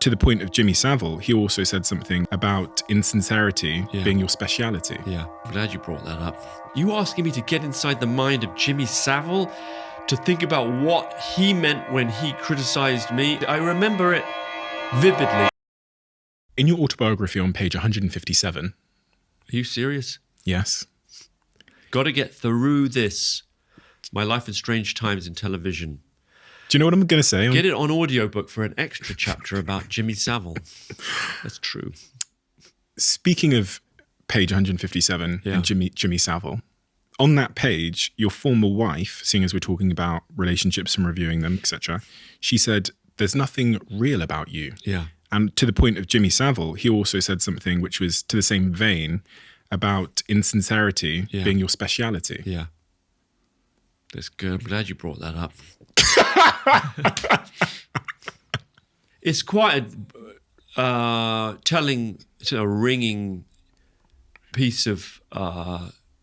to the point of Jimmy Saville, he also said something about insincerity being your speciality. Yeah, I'm glad you brought that up. You asking me to get inside the mind of Jimmy Saville to think about what he meant when he criticized me? I remember it vividly. In your autobiography on page 157... Are you serious? Yes. Got to get through this. My Life in Strange Times in Television. Do you know what I'm going to say? Get it on audiobook for an extra chapter about Jimmy Saville. That's true. Speaking of page 157 and Jimmy Saville, on that page, your former wife, seeing as we're talking about relationships and reviewing them, etc., she said, "There's nothing real about you." Yeah. And to the point of Jimmy Saville, he also said something which was to the same vein about insincerity being your speciality. Yeah. That's good. I'm glad you brought that up. It's quite a telling, sort of ringing piece of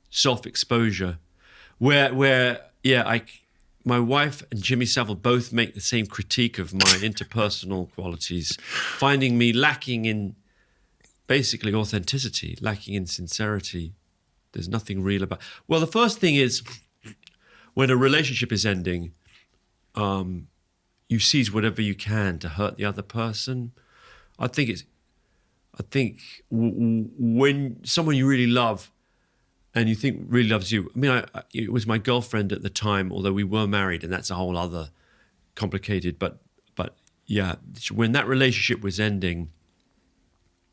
self-exposure where my wife and Jimmy Saville both make the same critique of my interpersonal qualities, finding me lacking in basically authenticity, lacking in sincerity. There's nothing real about. Well, the first thing is when a relationship is ending, you seize whatever you can to hurt the other person. I think when someone you really love and you think really loves you. I mean, it was my girlfriend at the time, although we were married, and that's a whole other complicated. But yeah, when that relationship was ending,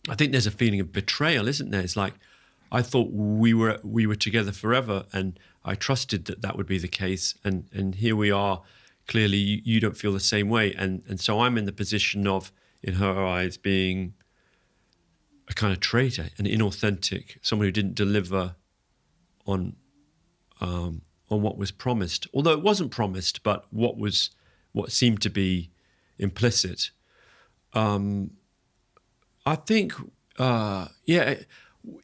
I think there's a feeling of betrayal, isn't there? It's like I thought we were together forever, and I trusted that would be the case, and here we are. Clearly, you don't feel the same way, and so I'm in the position of, in her eyes, being a kind of traitor, an inauthentic, someone who didn't deliver on what was promised, although it wasn't promised, but what seemed to be implicit. I think,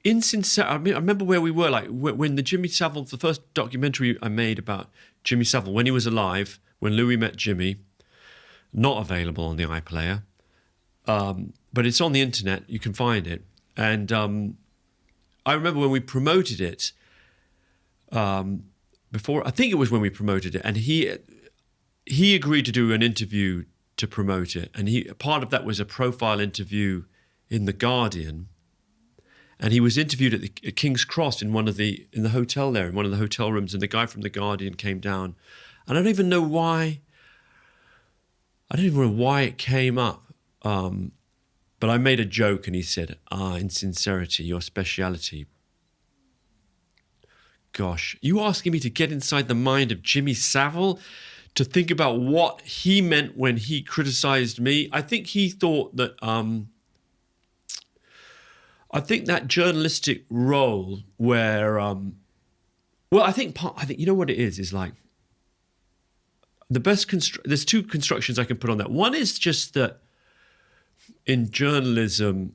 insincere. I mean, I remember where we were, like when the Jimmy Saville, the first documentary I made about Jimmy Saville when he was alive, when Louis met Jimmy, not available on the iPlayer, but it's on the internet. You can find it, and I remember when we promoted it. Before, I think it was when we promoted it, and he agreed to do an interview to promote it, and part of that was a profile interview in The Guardian, and he was interviewed at King's Cross in the hotel there, in one of the hotel rooms, and the guy from The Guardian came down, and I don't even know why it came up, but I made a joke, and he said, insincerity, your speciality. Gosh, you asking me to get inside the mind of Jimmy Saville to think about what he meant when he criticized me? I think he thought that, I think that journalistic role where, I think you know what it is like the best, there's two constructions I can put on that. One is just that in journalism,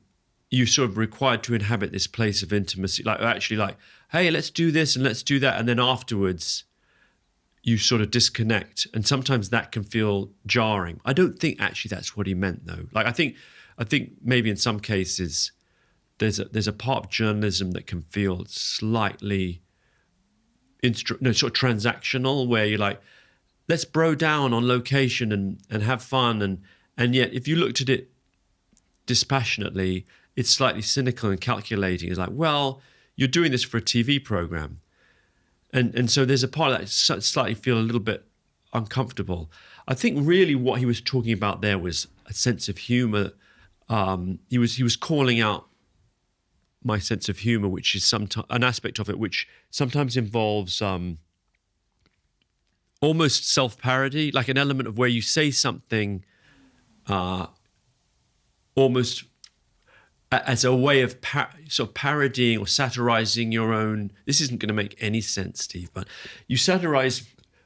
you're sort of required to inhabit this place of intimacy, like, hey, let's do this and let's do that. And then afterwards, you sort of disconnect. And sometimes that can feel jarring. I don't think actually that's what he meant, though. Like, I think maybe in some cases, there's a part of journalism that can feel slightly sort of transactional, where you're like, let's bro down on location and have fun. And yet, if you looked at it dispassionately, it's slightly cynical and calculating. It's like, well, you're doing this for a TV program. And so there's a part that slightly feel a little bit uncomfortable. I think really what he was talking about there was a sense of humor. He was calling out my sense of humor, which is an aspect of it which sometimes involves almost self-parody, like an element of where you say something almost as a way of sort of parodying or satirizing your own. This isn't going to make any sense, Steve, but you satirize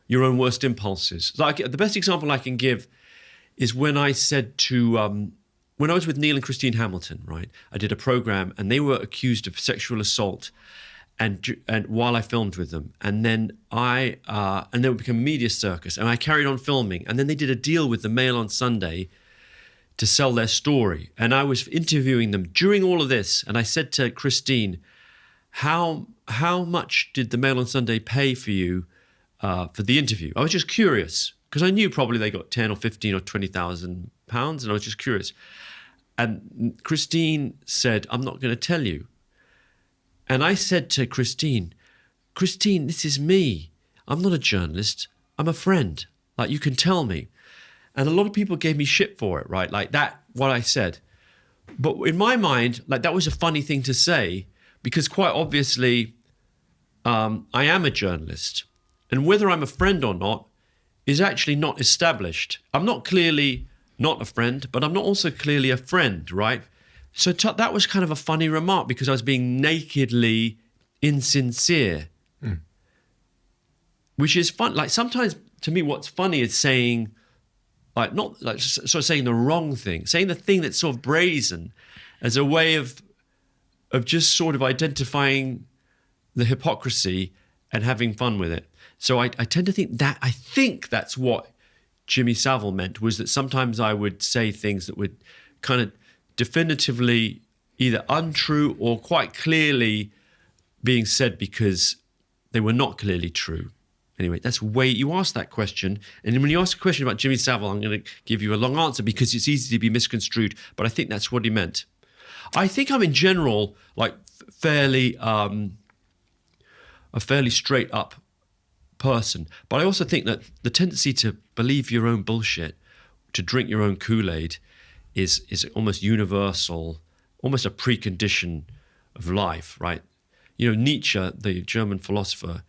your own worst impulses. Like, the best example I can give is when I said to, when I was with Neil and Christine Hamilton, right? I did a program and they were accused of sexual assault, and while I filmed with them, and then and they would become media circus, and I carried on filming, and then they did a deal with the Mail on Sunday to sell their story. And I was interviewing them during all of this. And I said to Christine, how much did the Mail on Sunday pay for you for the interview? I was just curious because I knew probably they got 10 or 15 or 20,000 pounds. And I was just curious. And Christine said, I'm not going to tell you. And I said to Christine, this is me. I'm not a journalist. I'm a friend. Like, you can tell me. And a lot of people gave me shit for it, right? Like that, what I said. But in my mind, like, that was a funny thing to say because quite obviously I am a journalist. And whether I'm a friend or not is actually not established. I'm not clearly not a friend, but I'm not also clearly a friend, right? So that was kind of a funny remark because I was being nakedly insincere, which is fun. Like, sometimes to me, what's funny is saying, like, not like sort of saying the wrong thing, saying the thing that's sort of brazen as a way of just sort of identifying the hypocrisy and having fun with it. So I tend to think that's what Jimmy Saville meant, was that sometimes I would say things that would kind of definitively either untrue or quite clearly being said because they were not clearly true. Anyway, you asked that question. And when you ask a question about Jimmy Saville, I'm going to give you a long answer because it's easy to be misconstrued. But I think that's what he meant. I think I'm in general like a fairly straight up person. But I also think that the tendency to believe your own bullshit, to drink your own Kool-Aid is almost universal, almost a precondition of life, right? You know, Nietzsche, the German philosopher,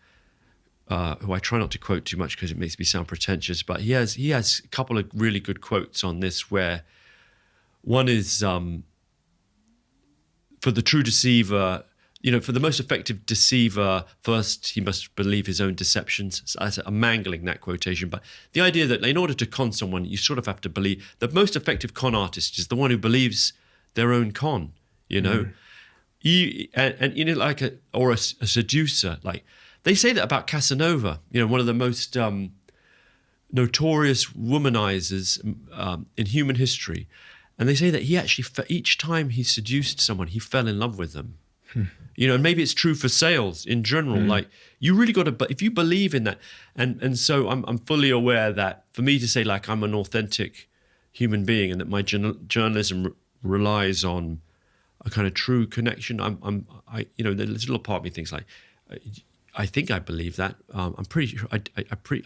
who I try not to quote too much because it makes me sound pretentious, but he has a couple of really good quotes on this, where one is for the true deceiver, you know, for the most effective deceiver, first he must believe his own deceptions. So I'm mangling that quotation, but the idea that in order to con someone, you sort of have to believe. The most effective con artist is the one who believes their own con, you know. And you know, like a seducer, like they say that about Casanova, you know, one of the most notorious womanizers in human history. And they say that he actually, for each time he seduced someone, he fell in love with them. You know, and maybe it's true for sales in general. Like, you really got to, if you believe in that, and so I'm fully aware that for me to say like I'm an authentic human being and that my journalism relies on a kind of true connection, I you know, there's a little part of me thinks like, I think I believe that. I'm pretty sure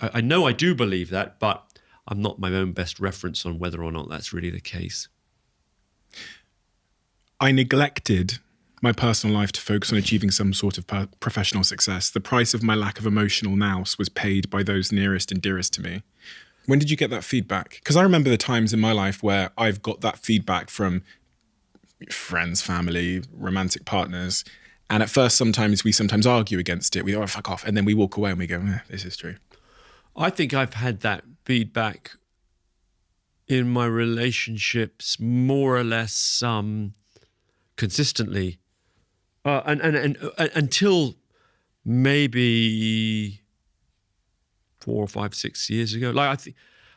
I know I do believe that, but I'm not my own best reference on whether or not that's really the case. I neglected my personal life to focus on achieving some sort of professional success. The price of my lack of emotional nous was paid by those nearest and dearest to me. When did you get that feedback? Because I remember the times in my life where I've got that feedback from friends, family, romantic partners. And at first, we sometimes argue against it. We go, oh, fuck off. And then we walk away and we go, this is true. I think I've had that feedback in my relationships more or less consistently. And until maybe 4 or 5, 6 years ago. Like,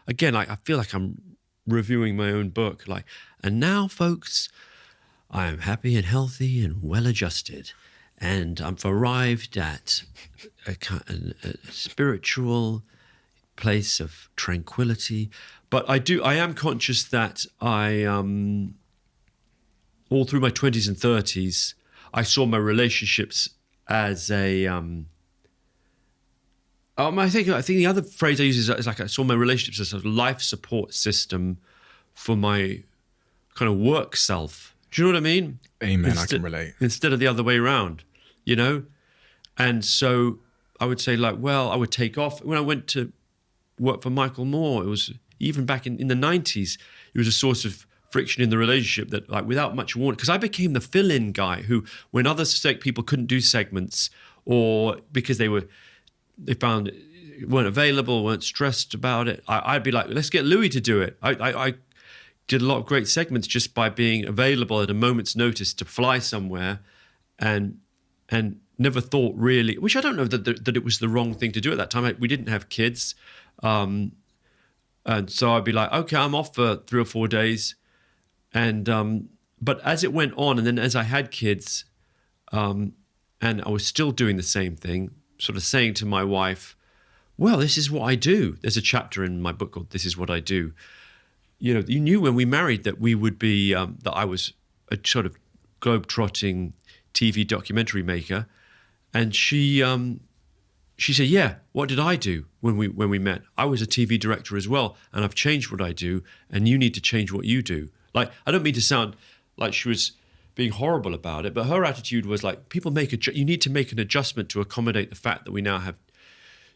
I feel like I'm reviewing my own book. Like, and now, folks, I am happy and healthy and well-adjusted, and I've arrived at a spiritual place of tranquility. But I am conscious that all through my 20s and 30s, I saw my relationships as a. I think the other phrase I use is like I saw my relationships as a life support system for my kind of work self. Do you know what I mean? Amen. I can relate. Instead of the other way around, you know? And so I would say like, well, I would take off. When I went to work for Michael Moore, it was even back in the 90s, it was a source of friction in the relationship that, like, without much warning, because I became the fill-in guy who, when other people couldn't do segments or because they found weren't available, weren't stressed about it, I'd be like, let's get Louis to do it. I did a lot of great segments just by being available at a moment's notice to fly somewhere, and never thought really, which I don't know that it was the wrong thing to do at that time. We didn't have kids. And so I'd be like, okay, I'm off for 3 or 4 days. And but as it went on, and then as I had kids, and I was still doing the same thing, sort of saying to my wife, well, this is what I do. There's a chapter in my book called This Is What I Do. You know, you knew when we married that we would be, that I was a sort of globe-trotting TV documentary maker. And she said, yeah, what did I do when we met? I was a TV director as well, and I've changed what I do, and you need to change what you do. Like, I don't mean to sound like she was being horrible about it, but her attitude was like, you need to make an adjustment to accommodate the fact that we now have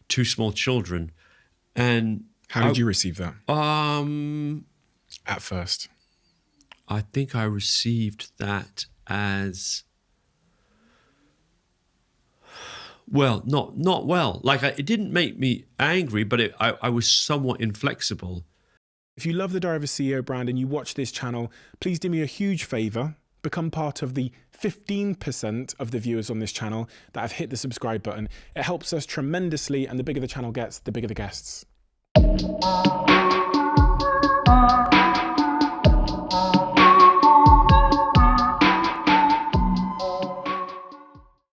2 small children. And how did you receive that? At first, I think I received that as, well, not well. Like, it didn't make me angry, but I was somewhat inflexible. If you love the Diary of a CEO brand and you watch this channel, please do me a huge favor. Become part of the 15% of the viewers on this channel that have hit the subscribe button. It helps us tremendously, and the bigger the channel gets, the bigger the guests.